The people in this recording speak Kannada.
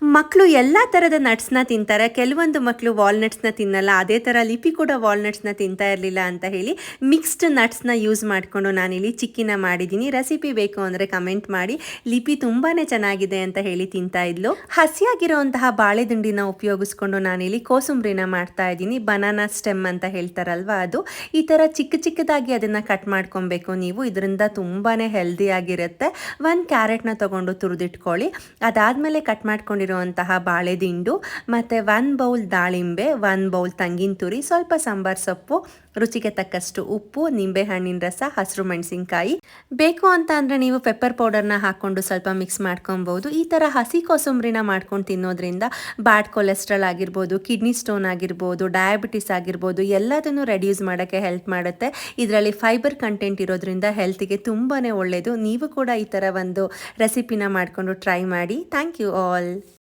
ಮಕ್ಕಳು ಎಲ್ಲ ಥರದ ನಟ್ಸ್ನ ತಿಂತಾರೆ. ಕೆಲವೊಂದು ಮಕ್ಕಳು ವಾಲ್ನಟ್ಸ್ನ ತಿನ್ನಲ್ಲ. ಅದೇ ಥರ ಲಿಪಿ ಕೂಡ ವಾಲ್ನಟ್ಸ್ನ ತಿಂತಾ ಇರಲಿಲ್ಲ ಅಂತ ಹೇಳಿ ಮಿಕ್ಸ್ಡ್ ನಟ್ಸ್ನ ಯೂಸ್ ಮಾಡಿಕೊಂಡು ನಾನಿಲ್ಲಿ ಚಿಕ್ಕಿನ ಮಾಡಿದ್ದೀನಿ. ರೆಸಿಪಿ ಬೇಕು ಅಂದರೆ ಕಮೆಂಟ್ ಮಾಡಿ. ಲಿಪಿ ತುಂಬಾ ಚೆನ್ನಾಗಿದೆ ಅಂತ ಹೇಳಿ ತಿಂತಾ ಇದ್ಲು. ಹಸಿಯಾಗಿರುವಂತಹ ಬಾಳೆದಿಂಡಿನ ಉಪಯೋಗಿಸ್ಕೊಂಡು ನಾನಿಲ್ಲಿ ಕೋಸುಂಬ್ರಿನ ಮಾಡ್ತಾ ಇದ್ದೀನಿ. ಬನಾನಾ ಸ್ಟೆಮ್ ಅಂತ ಹೇಳ್ತಾರಲ್ವ ಅದು. ಈ ಥರ ಚಿಕ್ಕ ಚಿಕ್ಕದಾಗಿ ಅದನ್ನು ಕಟ್ ಮಾಡ್ಕೊಬೇಕು ನೀವು. ಇದರಿಂದ ತುಂಬಾ ಹೆಲ್ದಿಯಾಗಿರುತ್ತೆ. ಒಂದು ಕ್ಯಾರೆಟ್ನ ತೊಗೊಂಡು ತುರಿದಿಟ್ಕೊಳ್ಳಿ. ಅದಾದಮೇಲೆ ಕಟ್ ಮಾಡ್ಕೊಂಡಿರುವಂತಹ ಬಾಳೆದಿಂಡು ಮತ್ತು 1 ಬೌಲ್ ದಾಳಿಂಬೆ, 1 ಬೌಲ್ ತಂಗಿನ ತುರಿ, ಸ್ವಲ್ಪ ಸಾಂಬಾರ್ ಸೊಪ್ಪು, ರುಚಿಗೆ ತಕ್ಕಷ್ಟು ಉಪ್ಪು, ನಿಂಬೆಹಣ್ಣಿನ ರಸ, ಹಸಿರು ಮೆಣಸಿನ್ಕಾಯಿ. ಬೇಕು ಅಂತ ಅಂದರೆ ನೀವು ಪೆಪ್ಪರ್ ಪೌಡರ್ನ ಹಾಕ್ಕೊಂಡು ಸ್ವಲ್ಪ ಮಿಕ್ಸ್ ಮಾಡ್ಕೊಬೋದು. ಈ ಥರ ಹಸಿ ಕೋಸಂಬರಿನ ಮಾಡ್ಕೊಂಡು ತಿನ್ನೋದ್ರಿಂದ ಬ್ಯಾಡ್ ಕೊಲೆಸ್ಟ್ರಾಲ್ ಆಗಿರ್ಬೋದು, ಕಿಡ್ನಿ ಸ್ಟೋನ್ ಆಗಿರ್ಬೋದು, ಡಯಾಬಿಟಿಸ್ ಆಗಿರ್ಬೋದು ಎಲ್ಲದನ್ನು ರೆಡ್ಯೂಸ್ ಮಾಡೋಕ್ಕೆ ಹೆಲ್ಪ್ ಮಾಡುತ್ತೆ. ಇದರಲ್ಲಿ ಫೈಬರ್ ಕಂಟೆಂಟ್ ಇರೋದ್ರಿಂದ ಹೆಲ್ತಿಗೆ ತುಂಬಾ ಒಳ್ಳೆಯದು. ನೀವು ಕೂಡ ಈ ಥರ ಒಂದು ರೆಸಿಪಿನ ಮಾಡಿಕೊಂಡು ಟ್ರೈ ಮಾಡಿ. Thank you all.